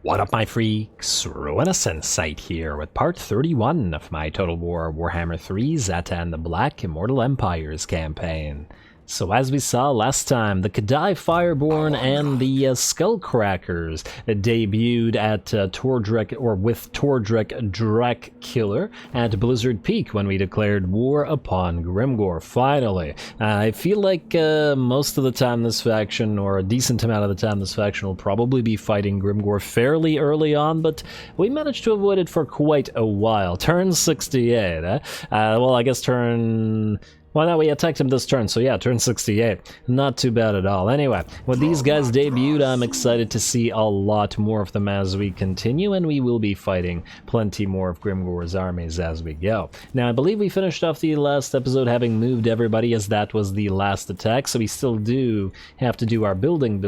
What up, my freaks? RuinousInsight here with part 31 of my Total War Warhammer 3 Zhatan the Black Immortal Empires campaign. So as we saw last time, the Kadai Fireborn and the Skullcrackers debuted at Tordrek, or with Tordrek Drek Killer at Blizzard Peak when we declared war upon Grimgor, finally. I feel like most of the time this faction, or a decent amount of the time this faction, will probably be fighting Grimgor fairly early on, but we managed to avoid it for quite a while. Turn 68, eh? Well, I guess turn... Well, no, we attacked him this turn, so yeah, turn 68. Not too bad at all. Anyway, when these guys debuted, I'm excited to see a lot more of them as we continue, and we will be fighting plenty more of Grimgor's armies as we go. Now, I believe we finished off the last episode having moved everybody, as that was the last attack, so we still do have to do our building,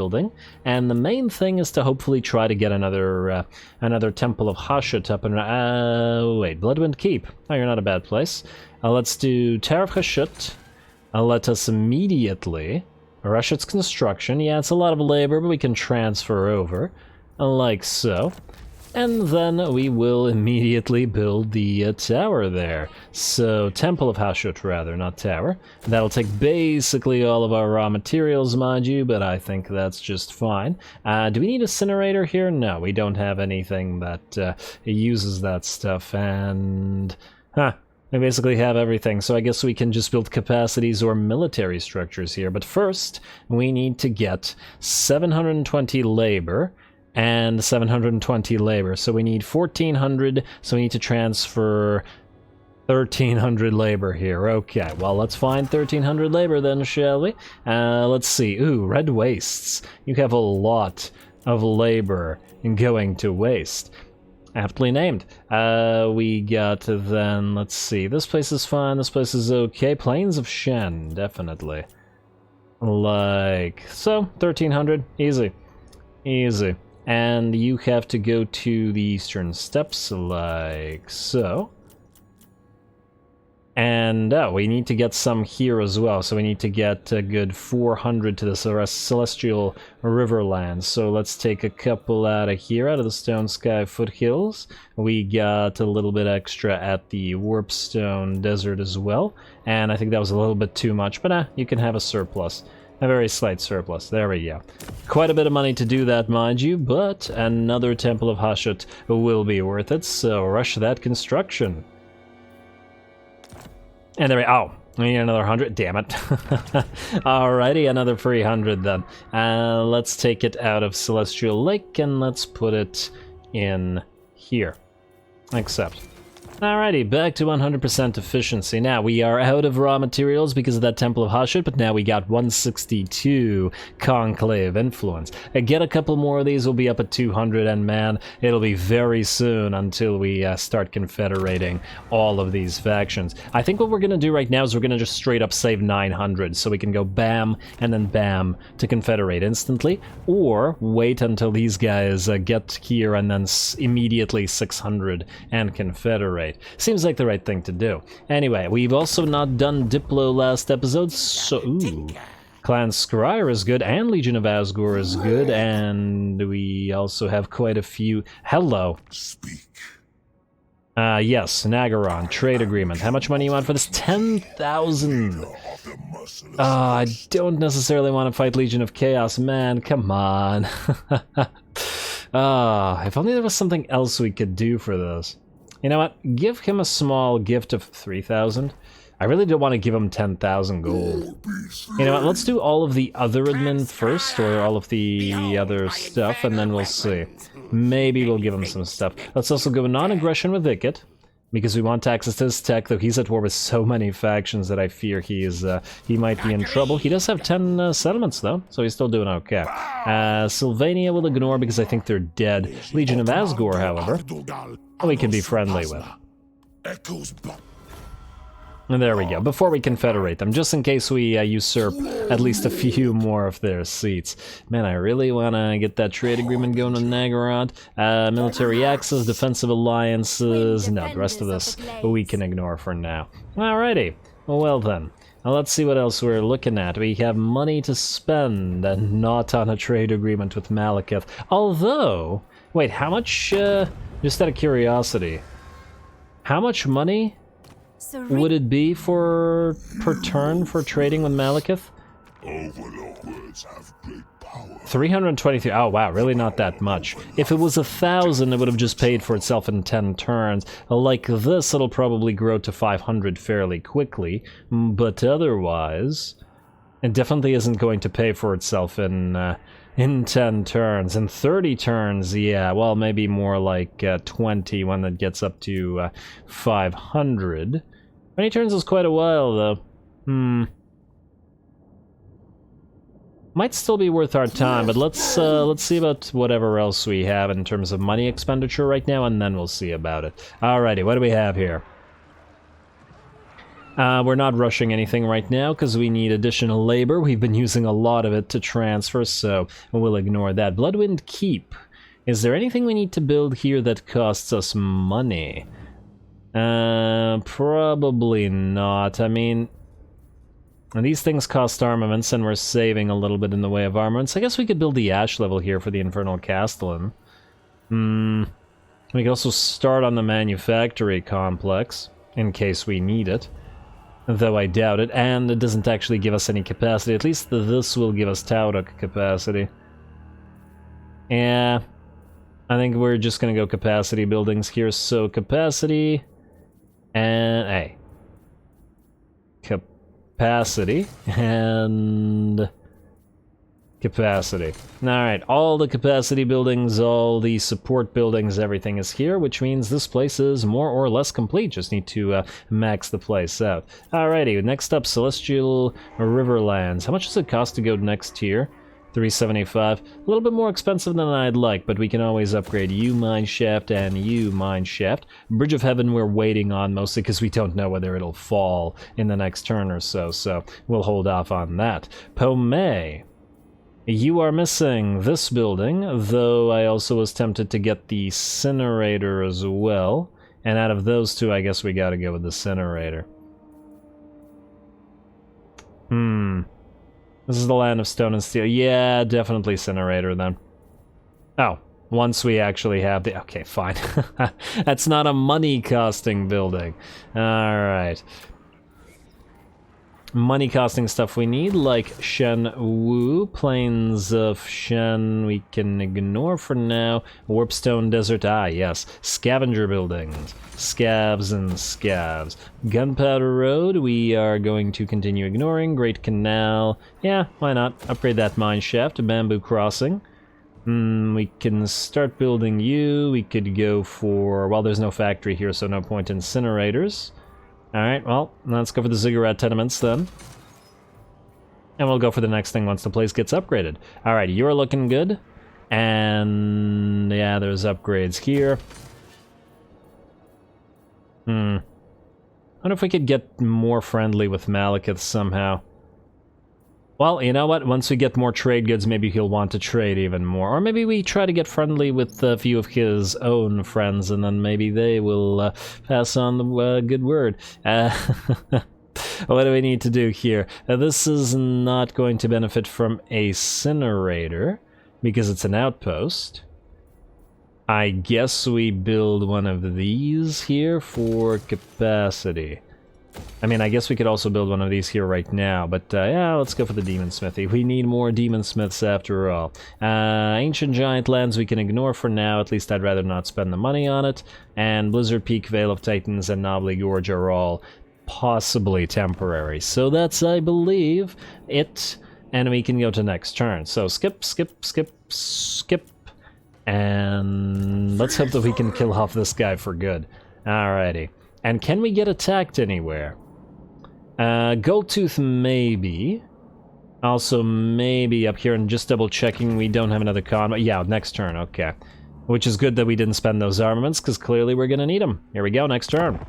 and the main thing is to hopefully try to get another Temple of Hashut up and... wait, Bloodwind Keep. Oh, you're not a bad place. Let's do Tower of Hashut. Let us immediately rush its construction. Yeah, it's a lot of labor, but we can transfer over, like so. And then we will immediately build the tower there. So, Temple of Hashut, rather, not tower. That'll take basically all of our raw materials, mind you, but I think that's just fine. Do we need a incinerator here? No, we don't have anything that uses that stuff, and... We basically have everything, so I guess we can just build capacities or military structures here. But first, we need to get 720 labor and 720 labor. So we need 1,400, so we need to transfer 1,300 labor here. Okay, well, let's find 1,300 labor then, shall we? Let's see. Ooh, Red Wastes. You have a lot of labor going to waste. Aptly named. We got then, let's see, this place is fine, this place is okay. Plains of Shen, definitely. Like, so, 1,300, easy. Easy. And you have to go to the eastern steppes, like so. And, we need to get some here as well, so we need to get a good 400 to the Celestial Riverlands. So let's take a couple out of here, out of the Stone Sky Foothills. We got a little bit extra at the Warpstone Desert as well, and I think that was a little bit too much, but you can have a surplus. A very slight surplus, there we go. Quite a bit of money to do that, mind you, but another Temple of Hashut will be worth it, so rush that construction. And there we go. We need another 100. Damn it. Alrighty, another 300 then. Let's take it out of Celestial Lake and let's put it in here. Accept. Alrighty, back to 100% efficiency. Now, we are out of raw materials because of that Temple of Hashut, but now we got 162 Conclave influence. Get a couple more of these, we'll be up at 200, and man, it'll be very soon until we start confederating all of these factions. I think what we're going to do right now is we're going to just straight up save 900, so we can go bam, and then bam, to confederate instantly, or wait until these guys get here and then immediately 600 and confederate. Seems like the right thing to do. Anyway, we've also not done Diplo last episode, so... Ooh. Clan Scryer is good, and Legion of Asgore is good, and we also have quite a few... Hello. Speak. Yes, Nagaron, trade agreement. How much money you want for this? 10,000! I don't necessarily want to fight Legion of Chaos, man, come on. If only there was something else we could do for this. You know what? Give him a small gift of 3,000. I really don't want to give him 10,000 gold. You know what? Let's do all of the other admin first, or all of the other stuff, and then we'll see. Maybe we'll give him some stuff. Let's also go non-aggression with Ikit, because we want access to his tech, though he's at war with so many factions that I fear he might be in trouble. He does have 10 settlements, though, so he's still doing okay. Sylvania will ignore because I think they're dead. Legion of Asgore, however, we can be friendly with. And there we go, before we confederate them, just in case we usurp at least a few more of their seats. Man, I really want to get that trade agreement going with Nagaron. Military access, defensive alliances, no, the rest of this we can ignore for now. Alrighty, well then. Now let's see what else we're looking at. We have money to spend and not on a trade agreement with Malekith. Although, wait, how much, just out of curiosity, how much money would it be per turn for trading with Malekith? Overlords have great power. 323. Oh wow, really not that much. If it was 1,000, it would have just paid for itself in 10 turns. Like this, it'll probably grow to 500 fairly quickly, but otherwise, it definitely isn't going to pay for itself in 10 turns. In 30 turns, yeah, well, maybe more like 20 when it gets up to 500. 20 turns is quite a while, though. Might still be worth our time, but let's see about whatever else we have in terms of money expenditure right now, and then we'll see about it. Alrighty, what do we have here? We're not rushing anything right now because we need additional labor. We've been using a lot of it to transfer, so we'll ignore that. Bloodwind Keep. Is there anything we need to build here that costs us money? Probably not. I mean, these things cost armaments, and we're saving a little bit in the way of armaments. I guess we could build the ash level here for the Infernal Castellan. We could also start on the manufactory complex, in case we need it. Though I doubt it, and it doesn't actually give us any capacity. At least this will give us Taurok capacity. Yeah, I think we're just gonna go capacity buildings here. So capacity, and hey, capacity, and capacity. Alright, all the capacity buildings, all the support buildings, everything is here, which means this place is more or less complete. Just need to max the place out. Alrighty, next up, Celestial Riverlands. How much does it cost to go next tier? 375. A little bit more expensive than I'd like, but we can always upgrade you mineshaft and you mineshaft. Bridge of Heaven we're waiting on, mostly because we don't know whether it'll fall in the next turn or so, so we'll hold off on that. Pomei. You are missing this building, though I also was tempted to get the Incinerator as well. And out of those two, I guess we gotta go with the Incinerator. This is the land of stone and steel. Yeah, definitely Incinerator then. Oh, once we actually have the... Okay, fine. That's not a money-costing building. Alright. Money-costing stuff we need, like Shen Wu, Plains of Shen, we can ignore for now. Warpstone Desert, ah yes. Scavenger buildings. Scavs and scavs. Gunpowder Road, we are going to continue ignoring. Great Canal, yeah, why not? Upgrade that mine shaft to Bamboo Crossing. We can start building you. We could go for... Well, there's no factory here, so no point in incinerators. Alright, well, let's go for the Ziggurat Tenements then. And we'll go for the next thing once the place gets upgraded. Alright, you're looking good. And yeah, there's upgrades here. I wonder if we could get more friendly with Malekith somehow. Well, you know what? Once we get more trade goods, maybe he'll want to trade even more. Or maybe we try to get friendly with a few of his own friends, and then maybe they will pass on the good word. What do we need to do here? This is not going to benefit from a Incinerator, because it's an outpost. I guess we build one of these here for capacity. I mean, I guess we could also build one of these here right now, but yeah, let's go for the Demon Smithy. We need more Demon Smiths after all. Ancient Giant Lands we can ignore for now, at least I'd rather not spend the money on it. And Blizzard Peak, Vale of Titans, and Knobbly Gorge are all possibly temporary. So that's, I believe, it, and we can go to next turn. So skip, skip, skip, skip, and let's hope that we can kill off this guy for good. Alrighty. And can we get attacked anywhere? Goldtooth maybe. Also maybe up here, and just double checking we don't have another con. Yeah, next turn, okay. Which is good that we didn't spend those armaments, because clearly we're gonna need them. Here we go, next turn.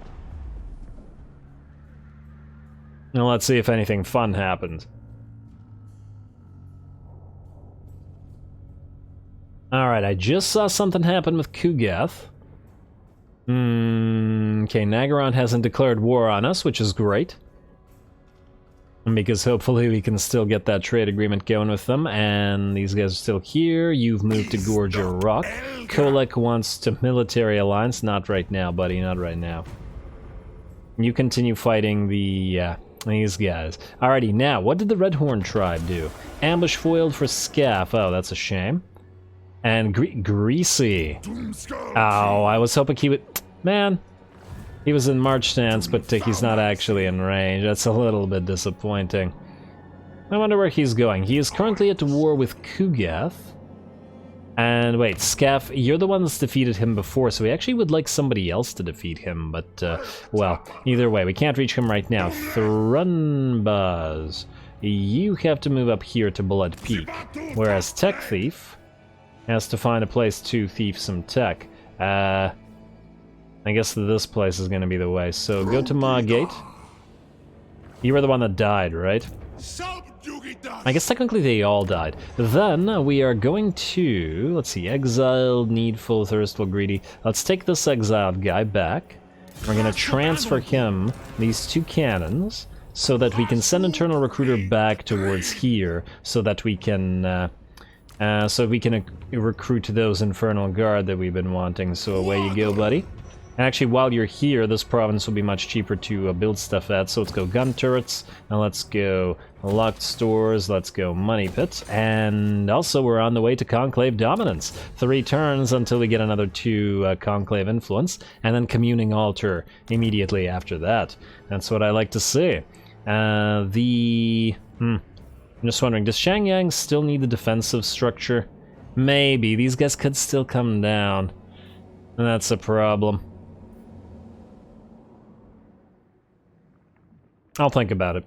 Now let's see if anything fun happens. Alright, I just saw something happen with Kugath. Okay, Nagaron hasn't declared war on us, which is great. Because hopefully we can still get that trade agreement going with them, and these guys are still here. You've moved to Gorgia Rock. Kolek wants to military alliance. Not right now, buddy, not right now. You continue fighting these guys. Alrighty, now, what did the Redhorn tribe do? Ambush foiled for Scaff. Oh, that's a shame. And Greasy. Oh, I was hoping he would... Man. He was in march stance, but he's not actually in range. That's a little bit disappointing. I wonder where he's going. He is currently at war with Kugath. And wait, Scaff, you're the one that's defeated him before, so we actually would like somebody else to defeat him, but, well, either way, we can't reach him right now. Thrunbaz, you have to move up here to Blood Peak, whereas Tech Thief has to find a place to thief some tech. I guess this place is gonna be the way, so go to Margate. You were the one that died, right? I guess technically they all died. Then we are going to, let's see, exiled, needful, thirstful, greedy. Let's take this exiled guy back. We're gonna transfer him these 2 cannons so that we can send internal recruiter back towards here so that we can recruit those infernal guard that we've been wanting. So away you go, buddy. And actually, while you're here, this province will be much cheaper to build stuff at. So let's go gun turrets, and let's go locked stores, let's go money pits, and also we're on the way to conclave dominance. 3 turns until we get another 2 conclave influence, and then communing altar immediately after that. That's what I like to see. I'm just wondering, does Shangyang still need the defensive structure? Maybe. These guys could still come down, and that's a problem. I'll think about it.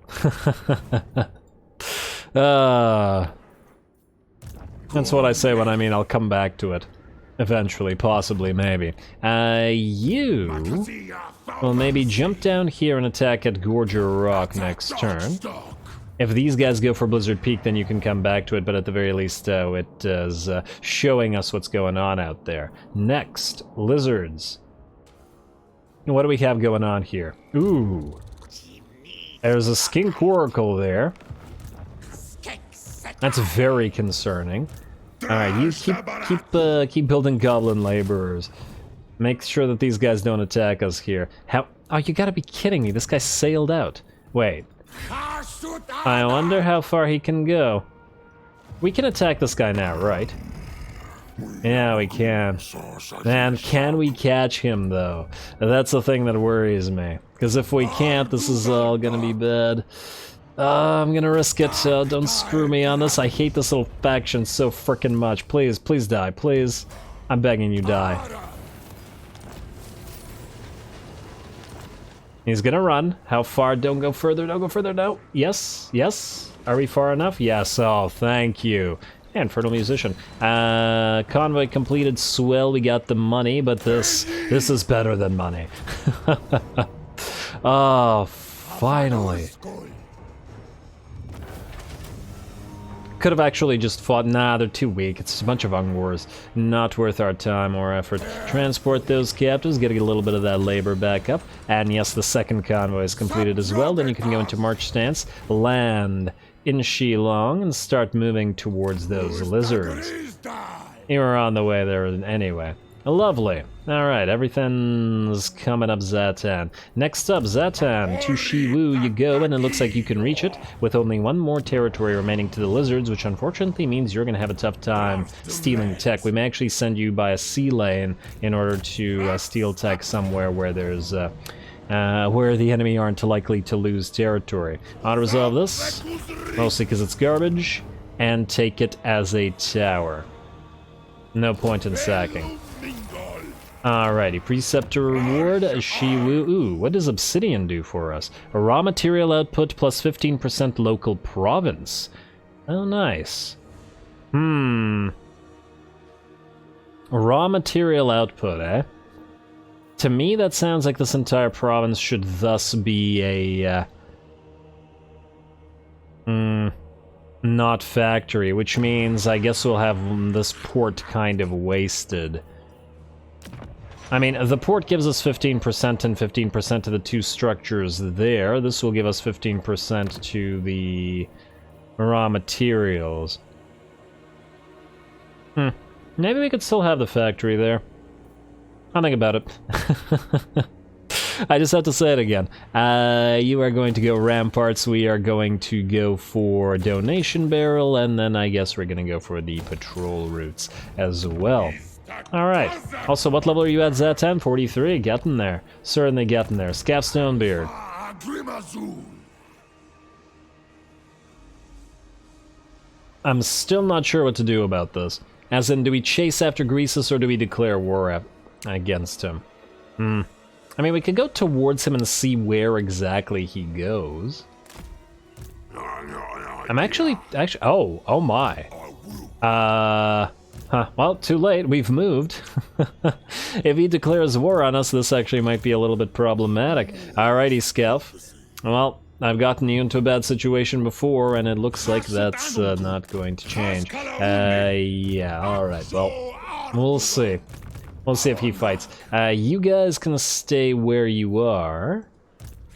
That's what I say when I mean I'll come back to it. Eventually, possibly, maybe. You will maybe jump down here and attack at Gorger Rock next turn. If these guys go for Blizzard Peak, then you can come back to it, but at the very least, it is showing us what's going on out there. Next, Lizards. What do we have going on here? Ooh. There's a skink oracle there. That's very concerning. Alright, you keep building goblin laborers. Make sure that these guys don't attack us here. How? Oh, you gotta be kidding me. This guy sailed out. Wait. I wonder how far he can go. We can attack this guy now, right? Yeah, we can. Man, can we catch him, though? That's the thing that worries me. Because if we can't, this is all gonna be bad. I'm gonna risk it. Don't screw me on this. I hate this little faction so frickin' much. Please, please die, please. I'm begging you, die. He's gonna run. How far? Don't go further, don't go further, no. Yes, yes. Are we far enough? Yes, oh, thank you. Infernal Musician. Convoy completed, swell, we got the money, but this is better than money. Oh, finally. Could have actually just fought. Nah, they're too weak. It's a bunch of Ungwars. Not worth our time or effort. Transport those captives, get a little bit of that labor back up. And yes, the second convoy is completed as well. Then you can go into march stance, land in Shilong, and start moving towards those lizards. You were on the way there anyway. Lovely. Alright, everything's coming up Zhatan. Next up, Zhatan. To Shiwu you go, and it looks like you can reach it, with only 1 more territory remaining to the lizards, which unfortunately means you're going to have a tough time stealing tech. We may actually send you by a sea lane in order to steal tech somewhere where there's where the enemy aren't likely to lose territory. I'll resolve this, mostly because it's garbage, and take it as a tower. No point in sacking. Alrighty, Preceptor reward, Shiwu. Ooh, what does Obsidian do for us? A raw material output plus 15% local province. Oh, nice. Raw material output, eh? To me, that sounds like this entire province should thus be a, not factory, which means I guess we'll have this port kind of wasted. I mean, the port gives us 15% and 15% to the two structures there. This will give us 15% to the raw materials. Maybe we could still have the factory there. I'll think about it. I just have to say it again. You are going to go ramparts, we are going to go for donation barrel, and then I guess we're going to go for the patrol routes as well. Alright. Also, what level are you at, Zhatan? 43? Getting there. Certainly getting there. Scaff Stonebeard. I'm still not sure what to do about this. As in, do we chase after Greasus or do we declare war against him? I mean, we could go towards him and see where exactly he goes. I'm actually, oh my. Well, too late, we've moved. If he declares war on us, this actually might be a little bit problematic. Alrighty, Scaff. Well, I've gotten you into a bad situation before, and it looks like that's not going to change. Yeah, alright, well, we'll see. We'll see if he fights. You guys can stay where you are.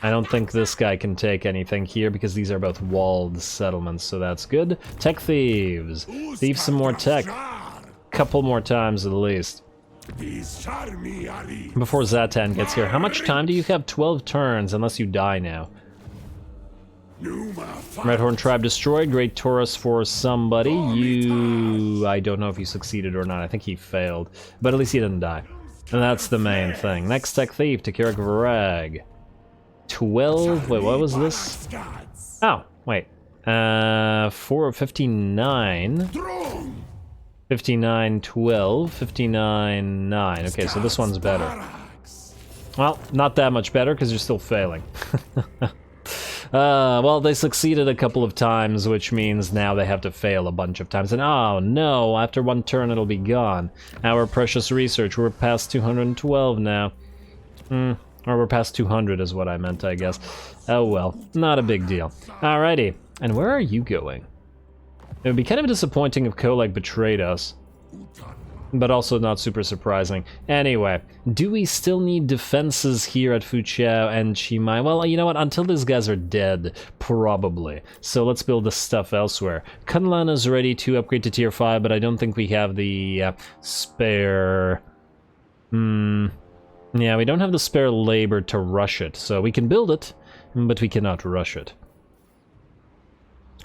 I don't think this guy can take anything here because these are both walled settlements, so that's good. Tech thieves. Thieve some more tech. Couple more times at least. Before Zhatan gets here. How much time do you have? 12 turns, unless you die now. Redhorn tribe destroyed. Great Taurus for somebody. I don't know if he succeeded or not. I think he failed. But at least he didn't die. And that's the main thing. Next tech thief, Takira Varag. 12. Wait, what was this? Oh, wait. 59. 59, 12, 59, 9. Okay, so this one's better. Well, not that much better because you're still failing. Well, they succeeded a couple of times, which means now they have to fail a bunch of times. And oh no, after one turn it'll be gone. Our precious research, we're past 212 now. Or we're past 200 is what I meant, I guess. Oh well, not a big deal. Alrighty, and where are you going? It would be kind of disappointing if Kolek betrayed us, but also not super surprising. Anyway, do we still need defenses here at Fuchao and Chimai? Well, you know what, until these guys are dead, probably. So let's build this stuff elsewhere. Kunlan is ready to upgrade to tier 5, but I don't think we have the spare... Yeah, we don't have the spare labor to rush it, so we can build it, but we cannot rush it.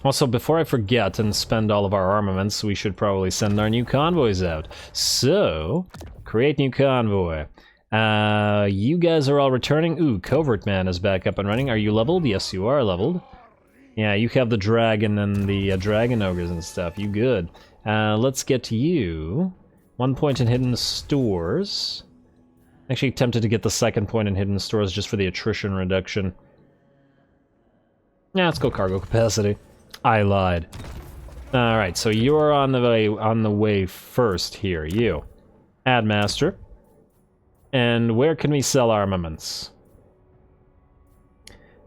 Also, before I forget and spend all of our armaments, we should probably send our new convoys out. So, create new convoy. You guys are all returning. Ooh, Covert Man is back up and running. Are you leveled? Yes, you are leveled. Yeah, you have the dragon and the dragon ogres and stuff. You good. Let's get to you. 1 point in hidden stores. Actually tempted to get the second point in hidden stores just for the attrition reduction. Yeah, let's go cargo capacity. I lied. Alright, so you're on the way first here, you. Ad Master. And where can we sell armaments?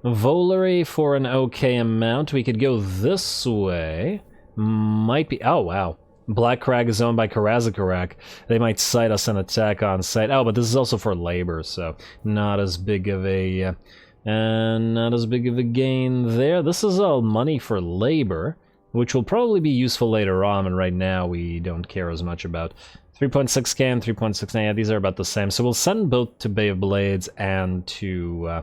Volery for an okay amount. We could go this way. Might be... Oh, wow. Black Crag is owned by Karazakarak. They might cite us an attack on site. Oh, but this is also for labor, so not as big of a... not as big of a gain there. This is all money for labor, which will probably be useful later on, and right now we don't care as much about. 3.6k and 3.69, yeah, these are about the same. So we'll send both to Bay of Blades and to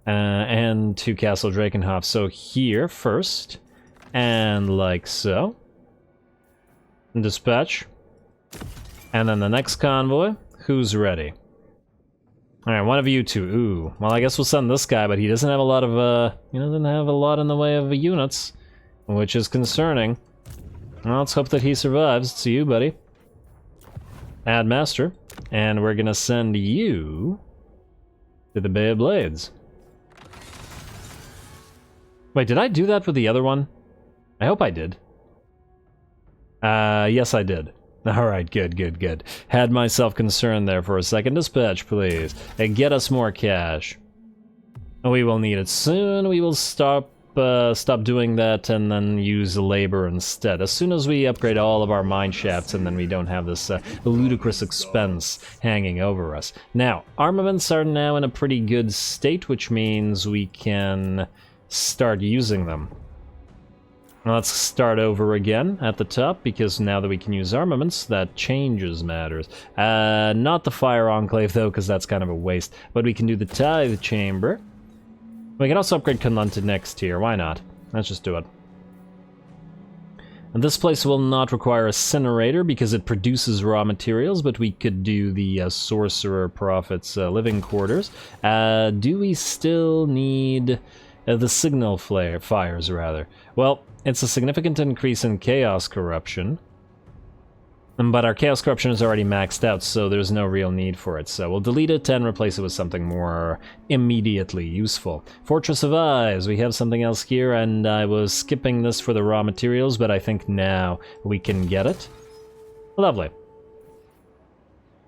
Castle Drakenhof. So here first, and like so. Dispatch. And then the next convoy. Who's ready? Alright, one of you two. Ooh. Well, I guess we'll send this guy, but he doesn't have a lot of, he doesn't have a lot in the way of units, which is concerning. Well, let's hope that he survives. It's you, buddy. Ad Master. And we're gonna send you to the Bay of Blades. Wait, did I do that with the other one? I hope I did. Yes, I did. Alright, good, good, good. Had myself concerned there for a second. Dispatch, please. And get us more cash. We will need it soon. We will stop stop doing that and then use labor instead. As soon as we upgrade all of our mine shafts, and then we don't have this ludicrous expense hanging over us. Now, armaments are now in a pretty good state, which means we can start using them. Now let's start over again at the top, because now that we can use armaments, that changes matters. Not the Fire Enclave though, because that's kind of a waste. But we can do the Tithe Chamber. We can also upgrade Kunlun to next tier, why not? Let's just do it. And this place will not require a incinerator because it produces raw materials, but we could do the Sorcerer Prophet's living quarters. Do we still need the signal fires, rather? Well, it's a significant increase in Chaos Corruption, but our Chaos Corruption is already maxed out, so there's no real need for it. So we'll delete it and replace it with something more immediately useful. Fortress of Eyes, we have something else here, and I was skipping this for the raw materials, but I think now we can get it. Lovely.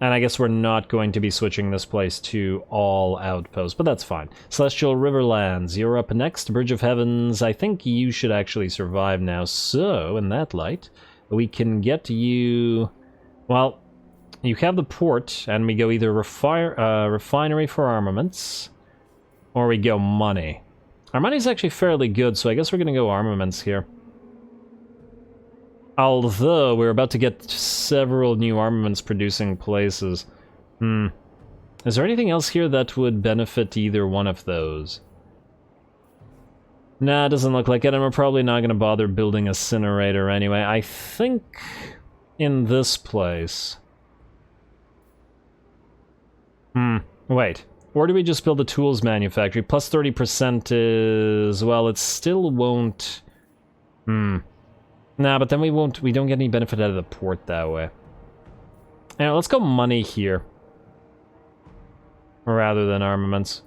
And I guess we're not going to be switching this place to all outposts, but that's fine. Celestial Riverlands, you're up next. Bridge of Heavens, I think you should actually survive now, so in that light, we can get you... Well, you have the port, and we go either refinery for armaments, or we go money. Our money's actually fairly good, so I guess we're gonna go armaments here. Although, we're about to get several new armaments producing places. Is there anything else here that would benefit either one of those? Nah, it doesn't look like it, and we're probably not going to bother building a incinerator anyway. I think in this place... wait. Or do we just build a tools manufactory? Plus 30% is... well, it still won't... Nah, but then we don't get any benefit out of the port that way. Now, let's go money here. Rather than armaments.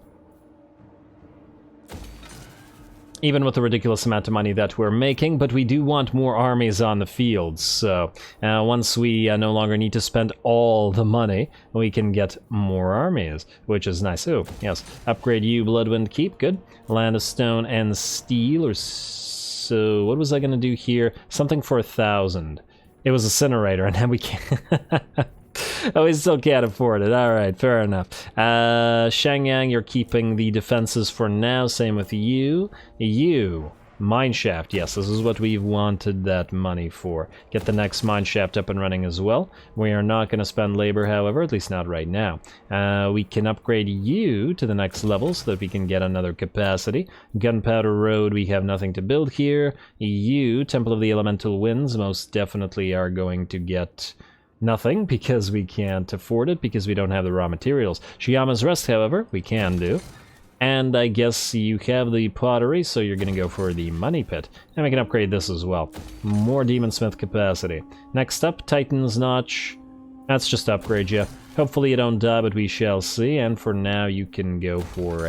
Even with the ridiculous amount of money that we're making, but we do want more armies on the field, so once we no longer need to spend all the money, we can get more armies, which is nice. Oh, yes. Upgrade you, Bloodwind Keep, good. Land of Stone and Steel, or... So, what was I gonna do here? Something for 1,000. It was a incinerator, and then we can't... oh, we still can't afford it. Alright, fair enough. Shangyang, you're keeping the defenses for now. Same with you. You. Mineshaft, yes, this is what we wanted that money for. Get the next mineshaft up and running as well. We are not going to spend labor, however, at least not right now. We can upgrade you to the next level so that we can get another capacity. Gunpowder Road, we have nothing to build here. You, Temple of the Elemental Winds, most definitely are going to get... nothing, because we can't afford it, because we don't have the raw materials. Shiyama's Rest, however, we can do. And I guess you have the pottery, so you're going to go for the money pit. And we can upgrade this as well. More Demonsmith capacity. Next up, Titan's Notch. That's just upgrade you. Hopefully you don't die, but we shall see. And for now, you can go for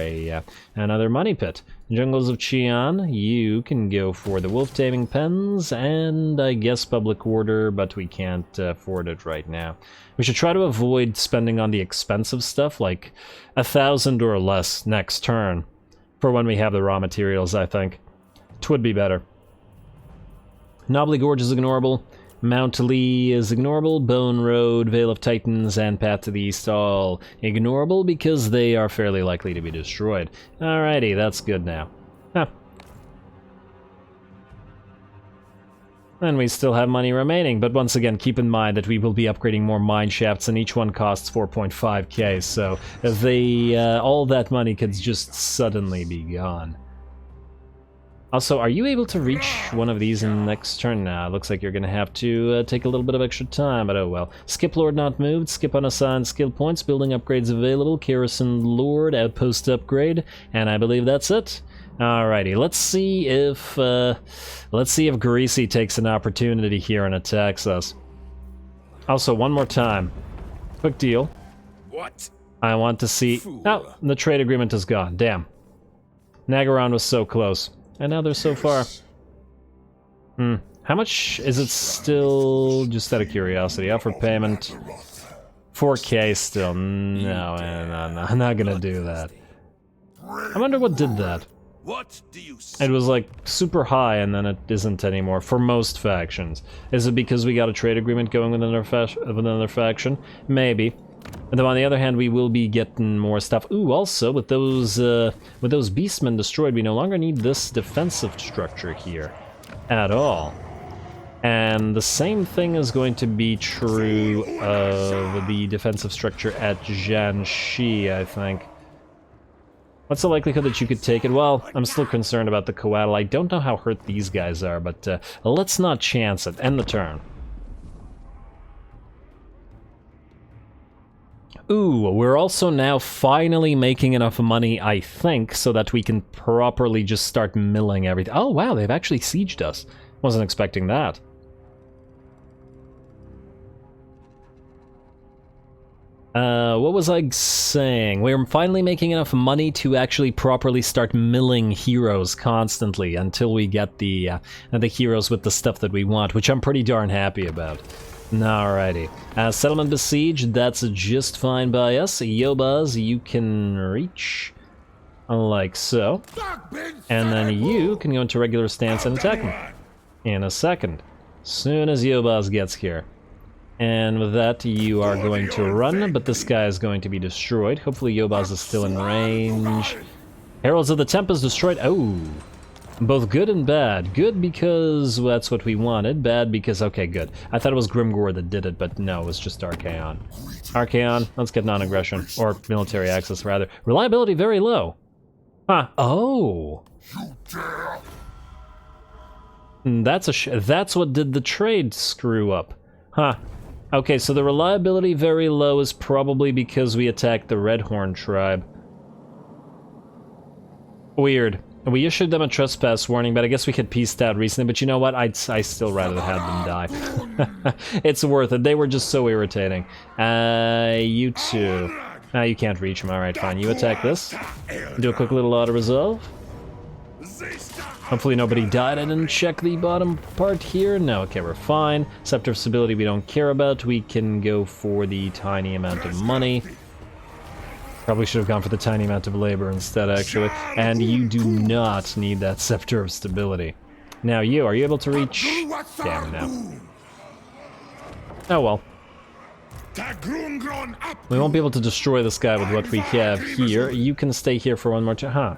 another money pit. Jungles of Qian, you can go for the wolf taming pens, and I guess public order, but we can't afford it right now. We should try to avoid spending on the expensive stuff, like 1,000 or less next turn, for when we have the raw materials, I think. Twould be better. Knobbly Gorge is ignorable. Mount Lee is ignorable. Bone Road, Vale of Titans, and Path to the East all ignorable because they are fairly likely to be destroyed. Alrighty, that's good now. Huh. And we still have money remaining, but once again, keep in mind that we will be upgrading more mine shafts, and each one costs 4.5k, so all that money could just suddenly be gone. Also, are you able to reach one of these in the next turn now? Looks like you're going to have to take a little bit of extra time, but oh well. Skip Lord not moved, skip unassigned skill points, building upgrades available, Kerosene Lord, outpost upgrade, and I believe that's it. Alrighty, let's see if Greasy takes an opportunity here and attacks us. Also, one more time. Quick deal. What? I want to see... Oh, the trade agreement is gone. Damn. Nagaron was so close. And now they're so far. How much is it still? Just out of curiosity. Offer payment. 4k still. No, I'm not gonna do that. I wonder what did that. What do you say? It was like super high and then it isn't anymore for most factions. Is it because we got a trade agreement going with another faction? Maybe. And then on the other hand, we will be getting more stuff. Ooh, also with those beastmen destroyed, we no longer need this defensive structure here at all. And the same thing is going to be true of the defensive structure at Jiangxi, I think. What's the likelihood that you could take it? Well, I'm still concerned about the coatl. I don't know how hurt these guys are, but let's not chance it. End the turn. Ooh, we're also now finally making enough money, I think, so that we can properly just start milling everything. Oh, wow, they've actually sieged us. Wasn't expecting that. What was I saying? We're finally making enough money to actually properly start milling heroes constantly until we get the heroes with the stuff that we want, which I'm pretty darn happy about. Alrighty. Settlement besieged, that's just fine by us. Yobaz, you can reach like so. And then you can go into regular stance and attack him in a second. Soon as Yobaz gets here. And with that, you are going to run, but this guy is going to be destroyed. Hopefully Yobaz is still in range. Heralds of the Tempest destroyed. Oh, both good and bad. Good because that's what we wanted. Bad because, okay, good. I thought it was Grimgor that did it, but no, it was just Archaon. Archaon, let's get non-aggression, or military access, rather. Reliability very low. Huh. Oh. That's what did the trade screw up. Huh. Okay, so the reliability very low is probably because we attacked the Redhorn tribe. Weird. We issued them a trespass warning, but I guess we had pieced out recently, but you know what? I still rather have them die. It's worth it. They were just so irritating. You two. You can't reach them. Alright, fine. You attack this. Do a quick little auto-resolve. Hopefully nobody died. I didn't check the bottom part here. No, okay, we're fine. Scepter of Stability we don't care about. We can go for the tiny amount of money. Probably should have gone for the tiny amount of labor instead, actually. And you do not need that Scepter of Stability. Now you, are you able to reach? Damn, no. Oh well. We won't be able to destroy this guy with what we have here. You can stay here for one more time. Huh.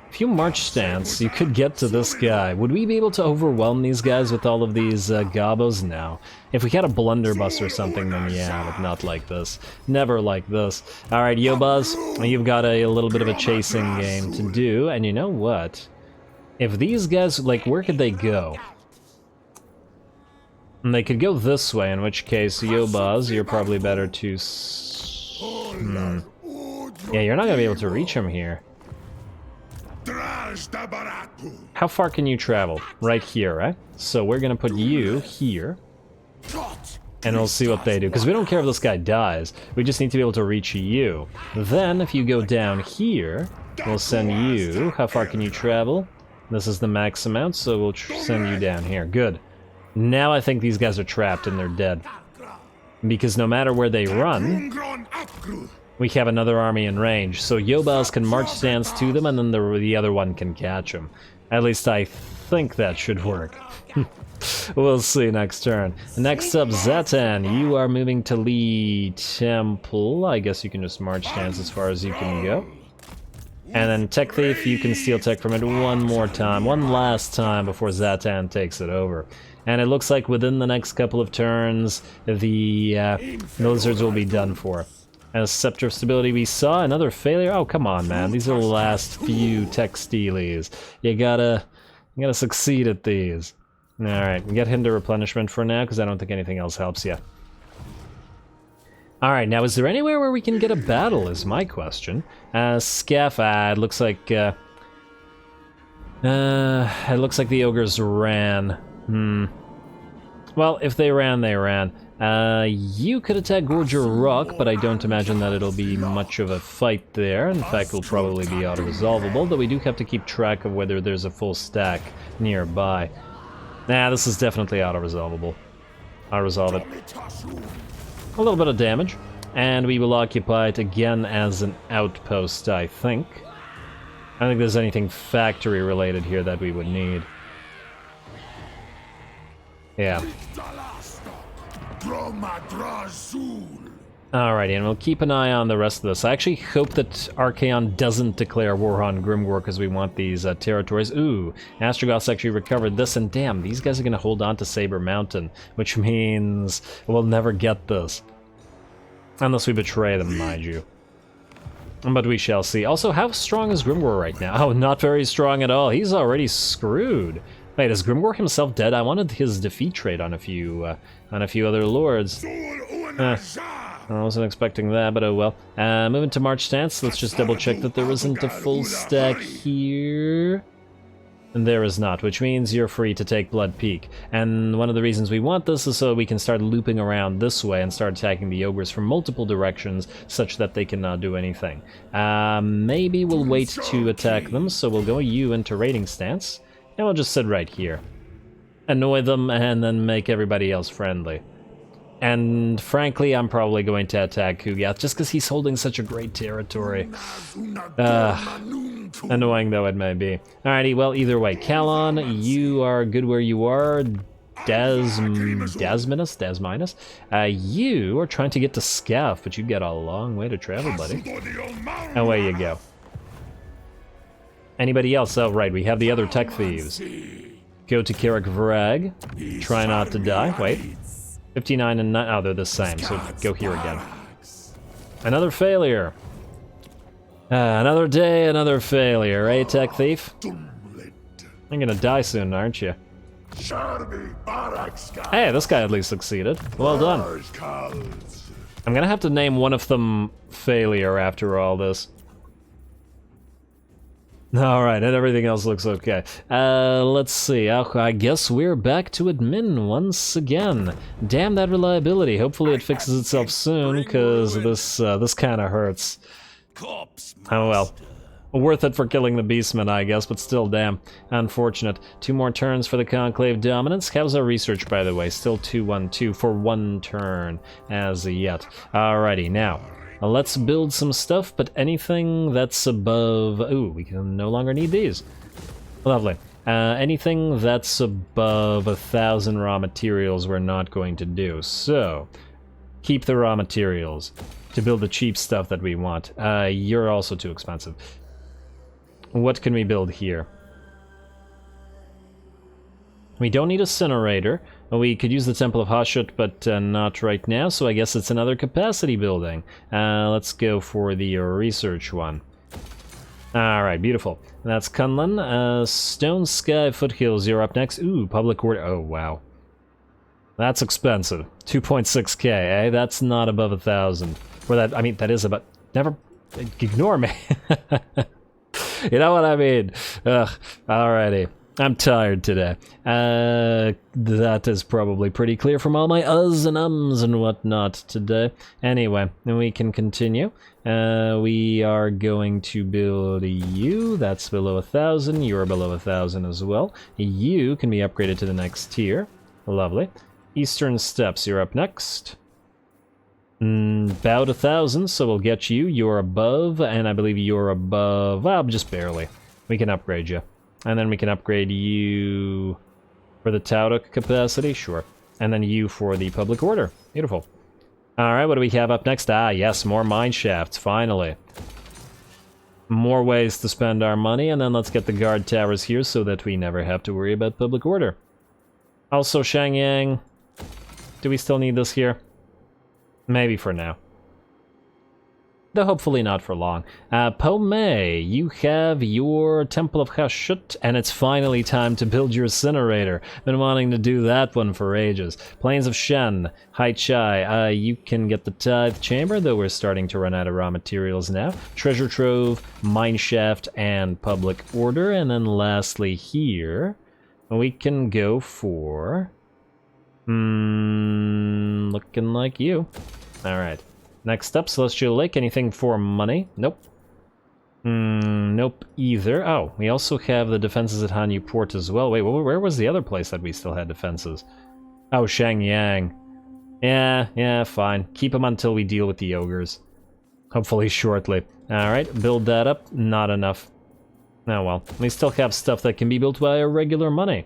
If you march stance, you could get to this guy. Would we be able to overwhelm these guys with all of these gobos? No. If we had a blunderbuss or something, then yeah, but not like this. Never like this. Alright, Yobaz, you've got a little bit of a chasing game to do, and you know what? If these guys, like, where could they go? And they could go this way, in which case, Yobaz, you're probably better to... Yeah, you're not gonna be able to reach him here. How far can you travel? Right here, right? So we're gonna put you here. And we'll see what they do, because we don't care if this guy dies. We just need to be able to reach you. Then, if you go down here, we'll send you... How far can you travel? This is the max amount, so we'll send you down here. Good. Now I think these guys are trapped and they're dead. Because no matter where they run, we have another army in range. So Yobaz can march stance to them and then the other one can catch them. At least I think that should work. We'll see next turn. Next up, Zhatan. You are moving to Lee Temple. I guess you can just march stance as far as you can go. And then Tech Thief, you can steal tech from it one more time. One last time before Zhatan takes it over. And it looks like within the next couple of turns, the lizards will be done for. As Scepter of Stability we saw, another failure. Oh, come on, man. These are the last few tech steelies. You gotta succeed at these. Alright, get Hinder Replenishment for now, because I don't think anything else helps you. Alright, now is there anywhere where we can get a battle, is my question. Scaff, it looks like... it looks like the ogres ran. Well, if they ran, they ran. You could attack Gorger Rock, but I don't imagine that it'll be much of a fight there. In fact, it'll probably be auto-resolvable, though we do have to keep track of whether there's a full stack nearby. Nah, this is definitely auto-resolvable. I'll resolve it. A little bit of damage, and we will occupy it again as an outpost, I think. I don't think there's anything factory related here that we would need. Yeah. Alrighty, and we'll keep an eye on the rest of this. I actually hope that Archaon doesn't declare war on Grimgor because we want these territories. Ooh, Astrogoths actually recovered this, and damn, these guys are going to hold on to Saber Mountain, which means we'll never get this. Unless we betray them, mind you. But we shall see. Also, how strong is Grimgor right now? Oh, not very strong at all. He's already screwed. Wait, is Grimgor himself dead? I wanted his defeat trade on a few other lords. I wasn't expecting that, but oh well. Moving to March stance, let's just double check that there isn't a full stack here. And there is not, which means you're free to take Blood Peak. And one of the reasons we want this is so we can start looping around this way and start attacking the ogres from multiple directions, such that they cannot do anything. Maybe we'll wait to attack them, so we'll go you into raiding stance, and we'll just sit right here. Annoy them, and then make everybody else friendly. And frankly, I'm probably going to attack Kugath, just because he's holding such a great territory. Annoying though it may be. Alrighty, well, either way. Kalon, you are good where you are. Desminus? You are trying to get to Scaff, but you got a long way to travel, buddy. Away you go. Anybody else? Oh, right, we have the other tech thieves. Go to Karak Vrag. Try not to die. Wait. 59 and 9. Oh, they're the same, so go here again. Another failure. Another day, another failure, eh, Tech Thief? You're gonna die soon, aren't you? Hey, this guy at least succeeded. Well done. I'm gonna have to name one of them failure after all this. Alright, and everything else looks okay. Let's see. I guess we're back to admin once again. Damn that reliability. Hopefully it fixes itself soon, because this kind of hurts. Oh well. Worth it for killing the Beastman, I guess, but still, damn. Unfortunate. 2 more turns for the Conclave Dominance. How's our research, by the way? Still 212 for 1 turn as yet. Alrighty, now. Let's build some stuff, but anything that's above... Ooh, we can no longer need these. Lovely. Anything that's above 1,000 raw materials we're not going to do. So, keep the raw materials to build the cheap stuff that we want. You're also too expensive. What can we build here? We don't need a Incinerator. We could use the Temple of Hashut, but not right now, so I guess it's another capacity building. Let's go for the research one. Alright, beautiful. That's Kunlun. Stone Sky Foothills, you're up next. Ooh, Public Order. Oh, wow. That's expensive. 2.6k, eh? That's not above 1,000. Or that, I mean, that is about... Never... Ignore me. You know what I mean? Ugh, alrighty. I'm tired today. That is probably pretty clear from all my uhs and ums and whatnot today. Anyway, then we can continue. We are going to build you. That's below 1,000. You're below 1,000 as well. You can be upgraded to the next tier. Lovely. Eastern Steppes, you're up next. About 1,000, so we'll get you. You're above, and I believe you're above... Well, just barely. We can upgrade you. And then we can upgrade you for the Taudok capacity, sure. And then you for the Public Order. Beautiful. Alright, what do we have up next? Ah, yes, more mine shafts, finally. More ways to spend our money, and then let's get the guard towers here so that we never have to worry about Public Order. Also, Shangyang. Do we still need this here? Maybe for now. Though hopefully not for long. Pomei, you have your Temple of Hashut, and it's finally time to build your Incinerator. Been wanting to do that one for ages. Plains of Shen, Hai Chai, you can get the Tithe Chamber, though we're starting to run out of raw materials now. Treasure Trove, Mine Shaft, and Public Order, and then lastly here, we can go for... looking like you. Alright. Next up, Celestial Lake. Anything for money? Nope. Nope either. Oh, we also have the defenses at Hanyu Port as well. Wait, where was the other place that we still had defenses? Oh, Shangyang. Yeah, fine. Keep them until we deal with the ogres. Hopefully shortly. Alright, build that up. Not enough. Oh well, we still have stuff that can be built by our regular money.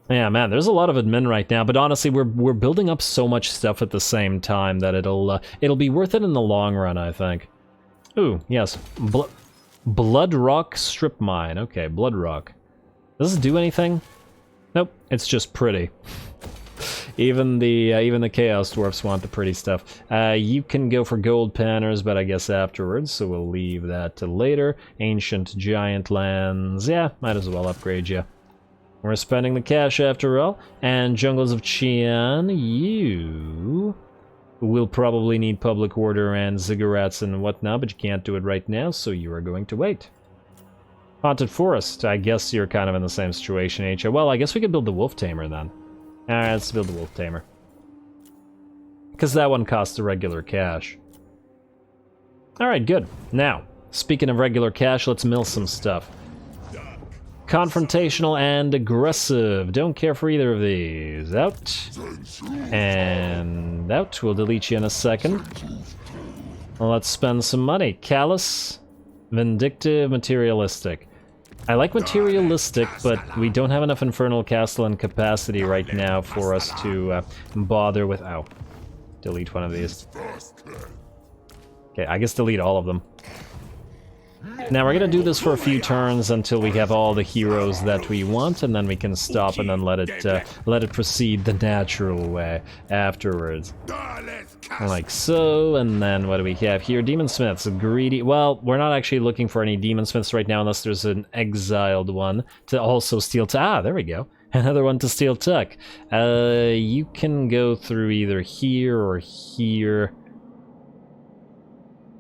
Yeah, man, there's a lot of admin right now, but honestly, we're building up so much stuff at the same time that it'll be worth it in the long run, I think. Ooh, yes, Blood Rock Strip Mine. Okay, Blood Rock. Does it do anything? Nope, it's just pretty. Even the Chaos Dwarfs want the pretty stuff. You can go for gold panners, but I guess afterwards, so we'll leave that to later. Ancient Giant Lands. Yeah, might as well upgrade you. We're spending the cash after all. And Jungles of Qian, you will probably need public order and ziggurats and whatnot, but you can't do it right now, so you are going to wait. Haunted Forest, I guess you're kind of in the same situation, ain't you? Well, I guess we could build the Wolf Tamer then. Alright, let's build the Wolf Tamer. Because that one costs the regular cash. Alright, good. Now, speaking of regular cash, let's mill some stuff. Confrontational and aggressive. Don't care for either of these. Out. And out. We'll delete you in a second. Let's spend some money. Callous, vindictive, materialistic. I like materialistic, but we don't have enough Infernal Castle and capacity right now for us to bother with... Ow. Delete one of these. Okay, I guess delete all of them. Now we're gonna do this for a few turns until we have all the heroes that we want, and then we can stop and then let it proceed the natural way afterwards. Like so, and then what do we have here? Demon Smiths, greedy. Well, we're not actually looking for any Demon Smiths right now unless there's an exiled one to also steal. Ah, there we go. Another one to steal Tuck. You can go through either here or here.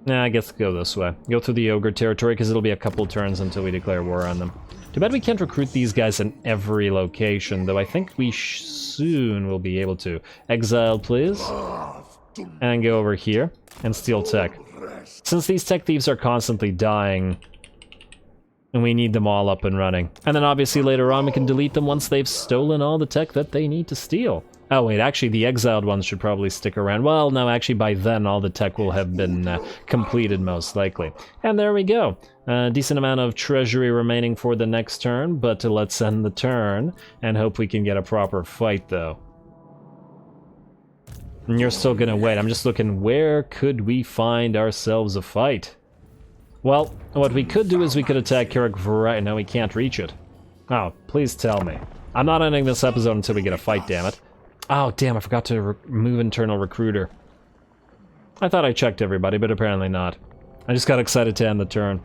Nah, I guess go this way. Go through the Ogre territory, because it'll be a couple turns until we declare war on them. Too bad we can't recruit these guys in every location, though I think we soon will be able to. Exile, please. And go over here and steal tech. Since these tech thieves are constantly dying, and we need them all up and running. And then obviously later on we can delete them once they've stolen all the tech that they need to steal. Oh wait, actually the exiled ones should probably stick around. Well, no, actually by then all the tech will have been completed most likely. And there we go. Decent amount of treasury remaining for the next turn, but let's end the turn and hope we can get a proper fight though. And you're still gonna wait. I'm just looking, where could we find ourselves a fight? Well, what we could do is we could attack Carrick Variety. No, we can't reach it. Oh, please tell me. I'm not ending this episode until we get a fight, damn it. Oh, damn, I forgot to remove internal recruiter. I thought I checked everybody, but apparently not. I just got excited to end the turn.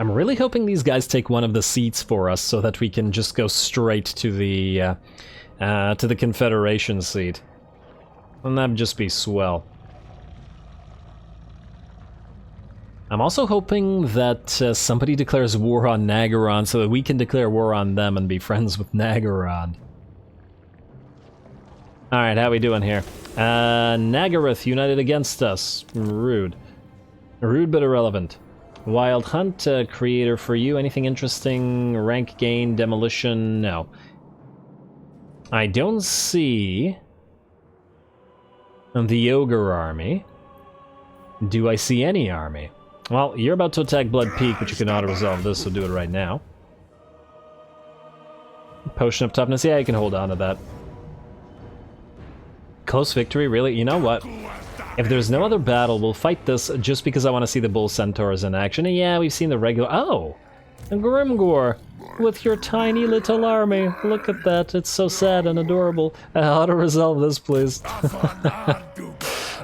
I'm really hoping these guys take one of the seats for us so that we can just go straight to the Confederation seat. And that'd just be swell. I'm also hoping that somebody declares war on Nagaron so that we can declare war on them and be friends with Nagaron. Alright, how we doing here? Nagaroth united against us. Rude. Rude but irrelevant. Wild Hunt, creator for you. Anything interesting? Rank gain, demolition? No. I don't see the Ogre army. Do I see any army? Well, you're about to attack Blood Peak, but you can auto-resolve this, so do it right now. Potion of Toughness, yeah, you can hold on to that. Close victory, really? You know what? If there's no other battle, we'll fight this just because I want to see the Bull Centaurs in action. And yeah, we've seen the regular... Oh! A Grimgor! With your tiny little army. Look at that, it's so sad and adorable. Auto-resolve this, please.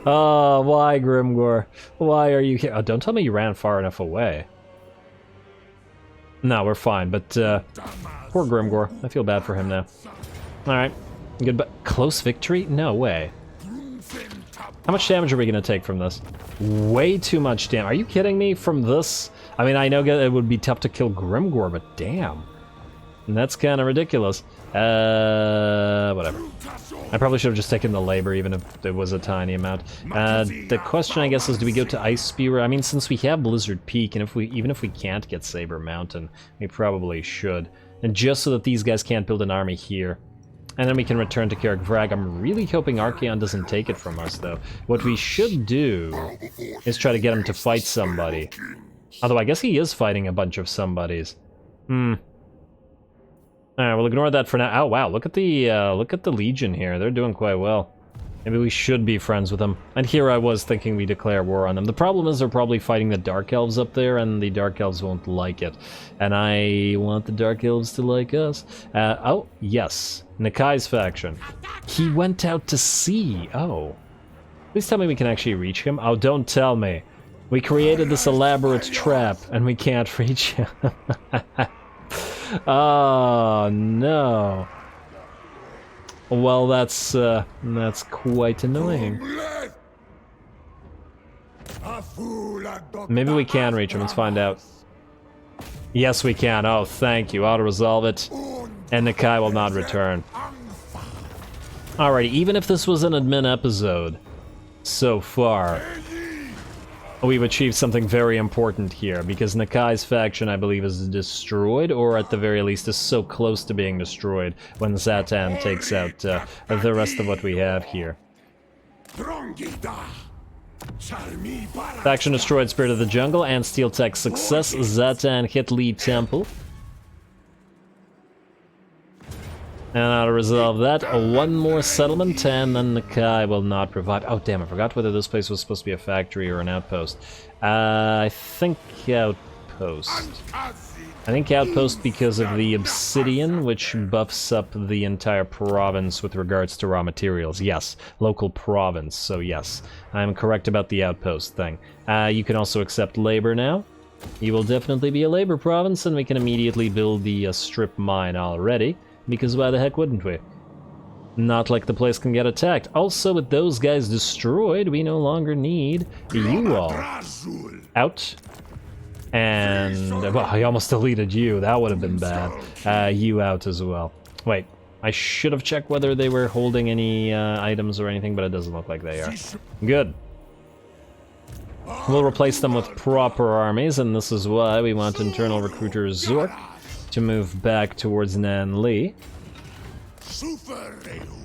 Oh, why, Grimgor? Why are you here? Oh, don't tell me you ran far enough away. No, we're fine, but, poor Grimgor. I feel bad for him now. Alright. Goodbye. Close victory? No way. How much damage are we gonna take from this? Way too much damage. Are you kidding me? From this? I mean, I know it would be tough to kill Grimgor, but damn. And that's kind of ridiculous. Whatever. I probably should have just taken the labor, even if it was a tiny amount. The question, I guess, is do we go to Ice Spear? I mean, since we have Blizzard Peak, and even if we can't get Saber Mountain, we probably should. And just so that these guys can't build an army here. And then we can return to Kirik Vrag. I'm really hoping Archaon doesn't take it from us, though. What we should do is try to get him to fight somebody. Although I guess he is fighting a bunch of somebodies. Alright, we'll ignore that for now. Oh wow, look at the Legion here. They're doing quite well. Maybe we should be friends with them. And here I was thinking we declare war on them. The problem is they're probably fighting the Dark Elves up there, and the Dark Elves won't like it. And I want the Dark Elves to like us. Oh, yes. Nakai's faction. He went out to sea. Oh. Please tell me we can actually reach him. Oh, don't tell me. We created this elaborate trap, and we can't reach him. Oh, no. Well, that's quite annoying. Maybe we can reach him, let's find out. Yes, we can. Oh, thank you. Auto-resolve it. And Nakai will not return. Alrighty, even if this was an admin episode, so far, we've achieved something very important here, because Nakai's faction, I believe, is destroyed, or at the very least is so close to being destroyed when Zhatan takes out the rest of what we have here. Faction destroyed Spirit of the Jungle and Steel Tech success. Zhatan hit Lee Temple. And how to resolve that, one more settlement, and then Nakai will not provide... Oh damn, I forgot whether this place was supposed to be a factory or an outpost. I think outpost. I think outpost because of the obsidian, which buffs up the entire province with regards to raw materials. Yes, local province, so yes. I'm correct about the outpost thing. You can also accept labor now. You will definitely be a labor province, and we can immediately build the strip mine already. Because why the heck wouldn't we? Not like the place can get attacked. Also, with those guys destroyed, we no longer need you all. Out. And... well, I almost deleted you. That would have been bad. You out as well. Wait, I should have checked whether they were holding any items or anything, but it doesn't look like they are. Good. We'll replace them with proper armies, and this is why we want internal recruiter Zork to move back towards Nanli.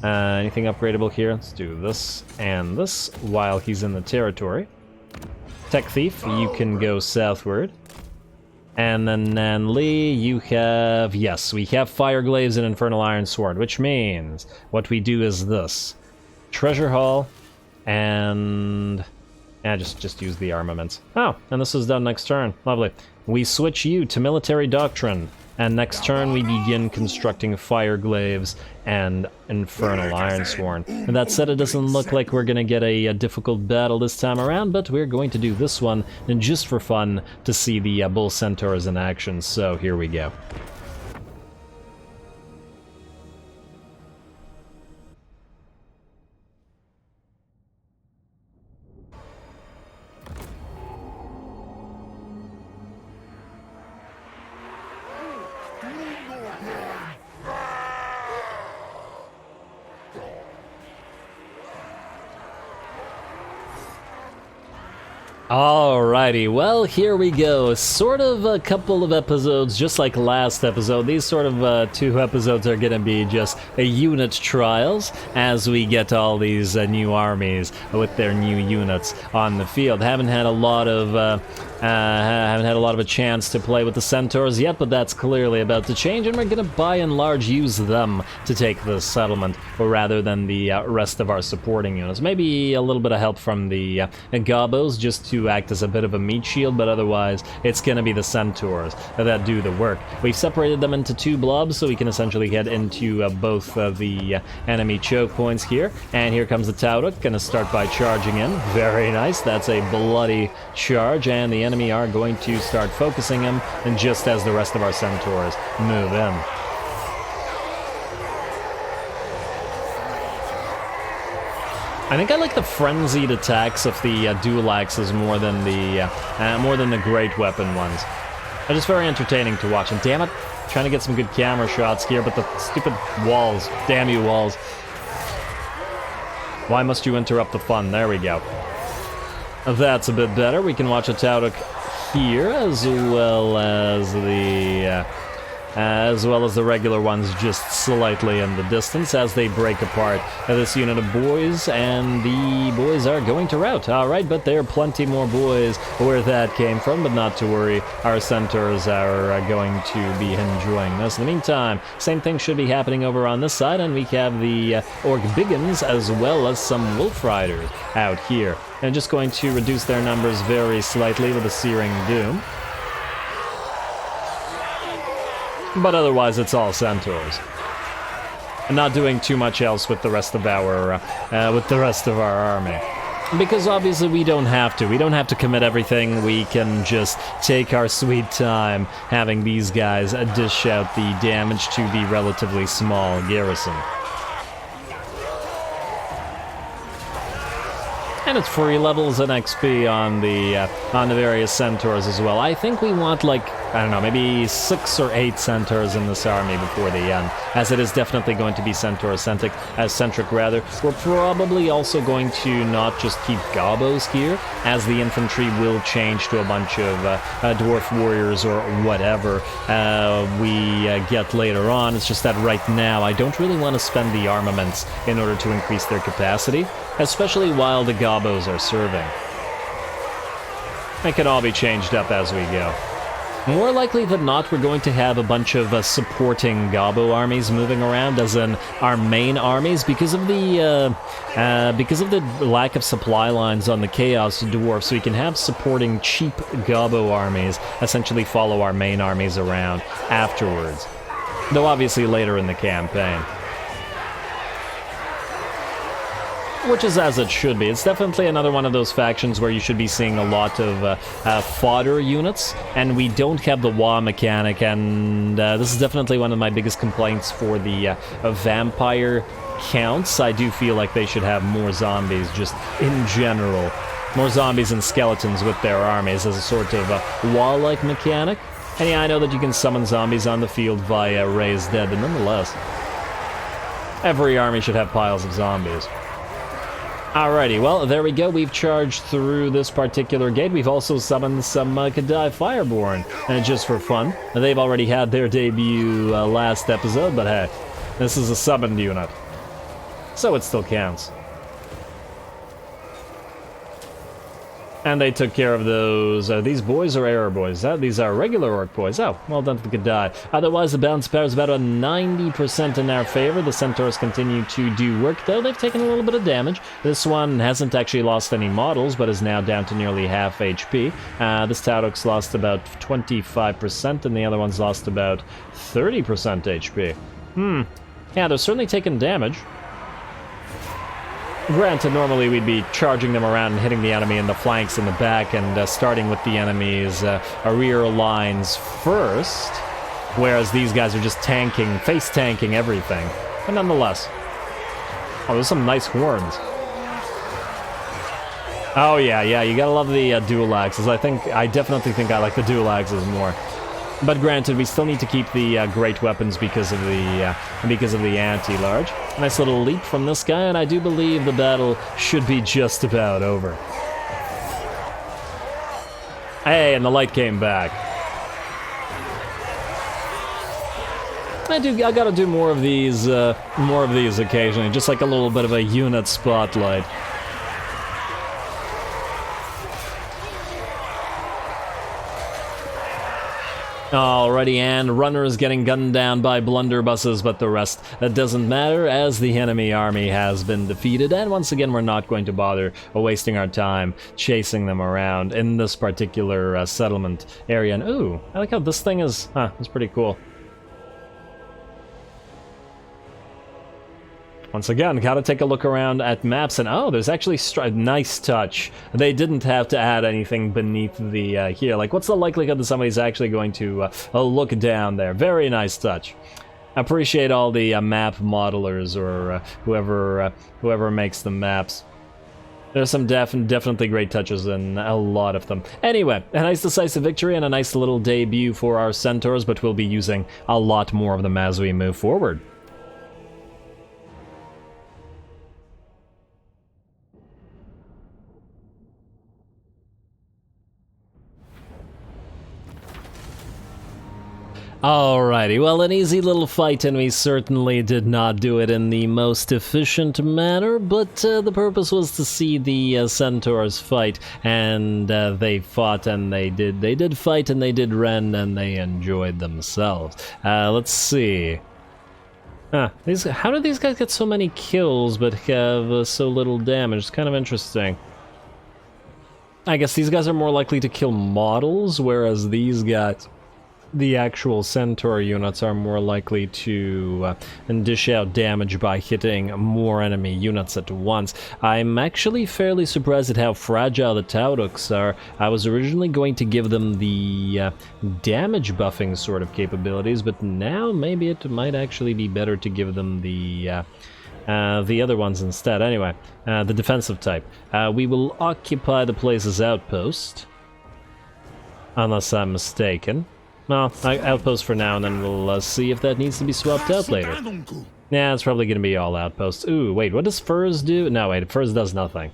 Anything upgradable here? Let's do this and this while he's in the territory. Tech Thief, you can go southward. And then Nanli, you have... yes, we have Fire Glaives and Infernal Iron Sword, which means what we do is this. Treasure Hall, and... yeah, just use the armaments. Oh, and this is done next turn. Lovely. We switch you to Military Doctrine. And next turn we begin constructing Fire Glaives and Infernal Ironsworn. And that said, it doesn't look like we're gonna get a difficult battle this time around, but we're going to do this one and just for fun to see the Bull Centaurs in action, so here we go. Alrighty, well, here we go. Sort of a couple of episodes, just like last episode. These sort of 2 episodes are gonna be just unit trials as we get all these new armies with their new units on the field. Haven't had a lot of a chance to play with the Centaurs yet, but that's clearly about to change, and we're gonna by and large use them to take the settlement rather than the rest of our supporting units. Maybe a little bit of help from the Gobos just to act as a bit of a meat shield, but otherwise it's gonna be the Centaurs that do the work. We've separated them into 2 blobs so we can essentially head into both of the enemy choke points here, and here comes the Tauruk, gonna start by charging in. Very nice, that's a bloody charge, and the enemy are going to start focusing him, and just as the rest of our Centaurs move in. I think I like the frenzied attacks of the dual axes more than the great weapon ones. They're just very entertaining to watch. And damn it, trying to get some good camera shots here, but the stupid walls, damn you walls. Why must you interrupt the fun? There we go. That's a bit better. We can watch a Tauruk here, as well as the as well as the regular ones just slightly in the distance as they break apart this unit of boys, and the boys are going to rout. Alright, but there are plenty more boys where that came from, but not to worry, our centaurs are going to be enjoying this. In the meantime, same thing should be happening over on this side, and we have the Orc Biggins as well as some Wolf Riders out here. And just going to reduce their numbers very slightly with a Searing Doom. But otherwise, it's all centaurs. And not doing too much else with the rest of our army. Because obviously we don't have to. We don't have to commit everything. We can just take our sweet time having these guys dish out the damage to the relatively small garrison. And it's free levels and XP on the various centaurs as well. I think we want, like, I don't know, maybe 6 or 8 centaurs in this army before the end, as it is definitely going to be centaur-centric. We're probably also going to not just keep gobos here, as the infantry will change to a bunch of dwarf warriors or whatever we get later on. It's just that right now I don't really want to spend the armaments in order to increase their capacity, especially while the gobos are serving. They can all be changed up as we go. More likely than not, we're going to have a bunch of supporting Gobbo armies moving around, as in our main armies, because of the lack of supply lines on the Chaos Dwarfs. We can have supporting cheap Gobbo armies essentially follow our main armies around afterwards, though obviously later in the campaign. Which is as it should be. It's definitely another one of those factions where you should be seeing a lot of fodder units, and we don't have the Wa mechanic, and this is definitely one of my biggest complaints for the vampire counts. I do feel like they should have more zombies, just in general. More zombies and skeletons with their armies as a sort of Wa-like mechanic. And yeah, I know that you can summon zombies on the field via Raise Dead, but nonetheless, every army should have piles of zombies. Alrighty, well, there we go. We've charged through this particular gate. We've also summoned some Kadai Fireborn, just for fun. They've already had their debut last episode, but hey, this is a summoned unit, so it still counts. And they took care of those. These boys or error boys? These are regular orc boys. Oh, well done to the Kadai. Otherwise, the balance power is about a 90% in our favor. The centaurs continue to do work, though they've taken a little bit of damage. This one hasn't actually lost any models, but is now down to nearly half HP. This Taurok's lost about 25%, and the other one's lost about 30% HP. Yeah, they're certainly taking damage. Granted, normally we'd be charging them around and hitting the enemy in the flanks and the back, and starting with the enemy's rear lines first, whereas these guys are just tanking, face-tanking everything. But nonetheless. Oh, there's some nice horns. Oh yeah, you gotta love the dual axes. I definitely think I like the dual axes more. But granted, we still need to keep the great weapons because of the anti-large. Nice little leap from this guy, and I do believe the battle should be just about over. Hey, and the light came back. I gotta do more of these occasionally, just like a little bit of a unit spotlight. Alrighty, and runners getting gunned down by blunderbusses, but the rest, that doesn't matter, as the enemy army has been defeated, and once again we're not going to bother wasting our time chasing them around in this particular settlement area. And ooh, I like how this thing is, it's pretty cool. Once again, gotta take a look around at maps, and oh, there's actually nice touch. They didn't have to add anything beneath the here. Like, what's the likelihood that somebody's actually going to look down there? Very nice touch. Appreciate all the map modelers or whoever makes the maps. There's some definitely great touches in a lot of them. Anyway, a nice decisive victory and a nice little debut for our centaurs, but we'll be using a lot more of them as we move forward. Alrighty, well, an easy little fight, and we certainly did not do it in the most efficient manner, but the purpose was to see the centaurs fight, and they fought, and they did fight, and they did rend, and they enjoyed themselves. Let's see. How do these guys get so many kills but have so little damage? It's kind of interesting. I guess these guys are more likely to kill models, whereas these guys, the actual centaur units, are more likely to dish out damage by hitting more enemy units at once. I'm actually fairly surprised at how fragile the Tauduks are. I was originally going to give them the damage buffing sort of capabilities, but now maybe it might actually be better to give them the other ones instead. Anyway, the defensive type. We will occupy the place's outpost, unless I'm mistaken. Well, outpost for now, and then we'll see if that needs to be swapped out later. Yeah, it's probably going to be all outposts. Ooh, wait, what does furs do? No, wait, furs does nothing.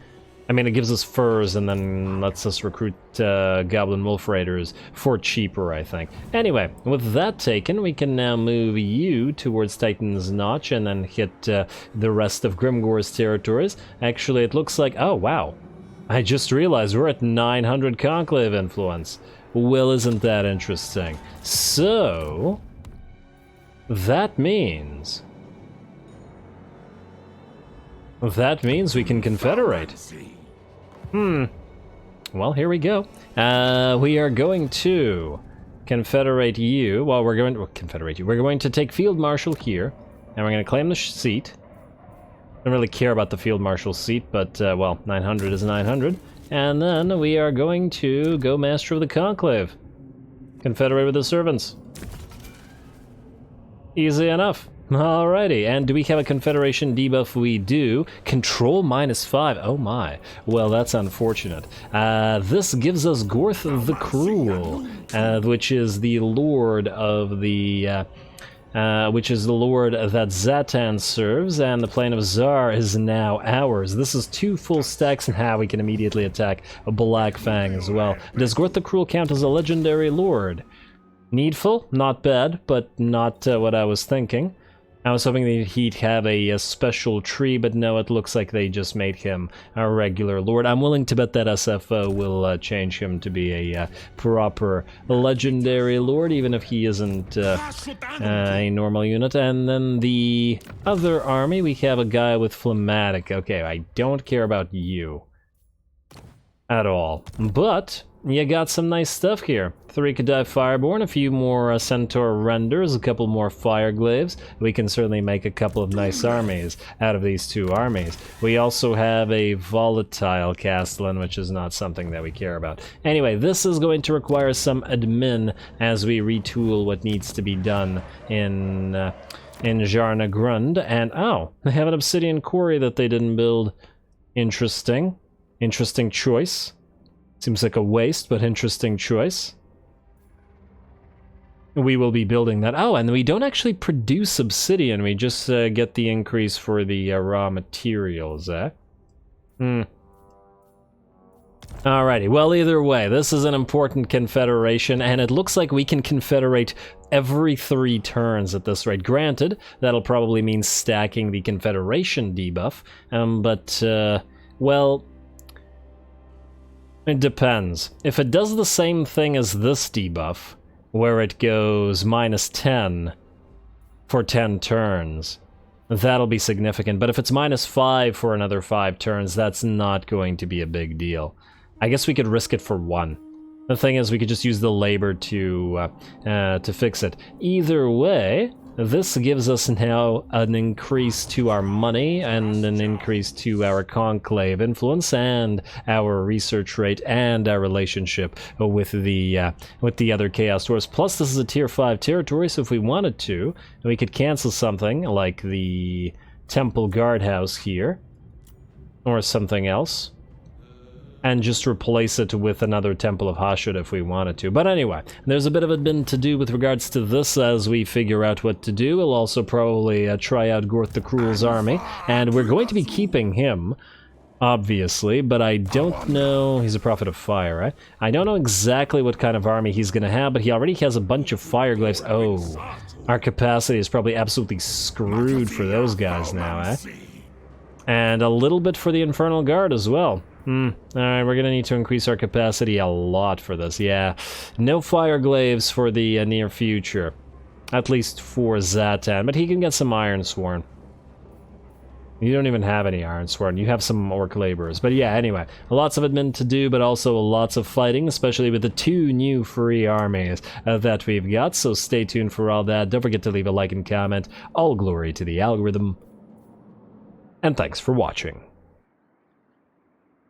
I mean, it gives us furs and then lets us recruit Goblin Wolf Raiders for cheaper, I think. Anyway, with that taken, we can now move you towards Titan's Notch and then hit the rest of Grimgore's territories. Actually, it looks like... Oh, wow. I just realized we're at 900 Conclave influence. Well, isn't that interesting? So, that means we can confederate. Well, here we go. We are going to confederate you. Well, we're going to confederate you. We're going to take Field Marshal here, and we're going to claim the seat. I don't really care about the Field Marshal's seat, but, well, 900 is 900. And then we are going to go Master of the Conclave. Confederate with the servants. Easy enough. Alrighty, and do we have a Confederation debuff? We do. Control -5. Oh my. Well, that's unfortunate. This gives us Gorth the Cruel, which is the Lord of the... which is the lord that Zhatan serves, and the plane of Zharr is now ours. This is 2 full stacks, and how we can immediately attack a Black Fang as well. Does Gorth the Cruel count as a legendary lord? Needful? Not bad, but not what I was thinking. I was hoping that he'd have a special tree, but no, it looks like they just made him a regular lord. I'm willing to bet that SFO will change him to be a proper legendary lord, even if he isn't a normal unit. And then the other army, we have a guy with Phlegmatic. Okay, I don't care about you at all, but you got some nice stuff here. 3 Khedai Fireborn, a few more Centaur Renders, a couple more Fireglaves. We can certainly make a couple of nice armies out of these 2 armies. We also have a Volatile Castellan, which is not something that we care about. Anyway, this is going to require some admin as we retool what needs to be done in Zharr Grund. And, oh, they have an Obsidian Quarry that they didn't build. Interesting. Interesting choice. Seems like a waste, but interesting choice. We will be building that. Oh, and we don't actually produce obsidian. We just get the increase for the raw materials, Alrighty, well, either way, this is an important confederation, and it looks like we can confederate every 3 turns at this rate. Granted, that'll probably mean stacking the confederation debuff, but, well... It depends. If it does the same thing as this debuff, where it goes -10 for 10 turns, that'll be significant. But if it's -5 for another 5 turns, that's not going to be a big deal. I guess we could risk it for 1. The thing is, we could just use the labor to fix it. Either way, this gives us now an increase to our money and an increase to our conclave influence and our research rate and our relationship with the other Chaos Dwarfs. Plus, this is a tier 5 territory, so if we wanted to, we could cancel something like the Temple Guardhouse here or something else, and just replace it with another Temple of Hashut if we wanted to. But anyway, there's a bit of admin to do with regards to this as we figure out what to do. We'll also probably try out Gorth the Cruel's army, and we're going to be keeping him obviously, but I don't know... He's a prophet of fire, right? I don't know exactly what kind of army he's gonna have, but he already has a bunch of fire glaives. Oh, our capacity is probably absolutely screwed for those guys now, eh? And a little bit for the Infernal Guard as well. Alright, we're gonna need to increase our capacity a lot for this, yeah. No fire glaives for the near future. At least for Zhatan, but he can get some Iron Sworn. You don't even have any Iron Sworn, you have some Orc Laborers. But yeah, anyway, lots of admin to do, but also lots of fighting, especially with the 2 new free armies that we've got, so stay tuned for all that. Don't forget to leave a like and comment. All glory to the algorithm. And thanks for watching.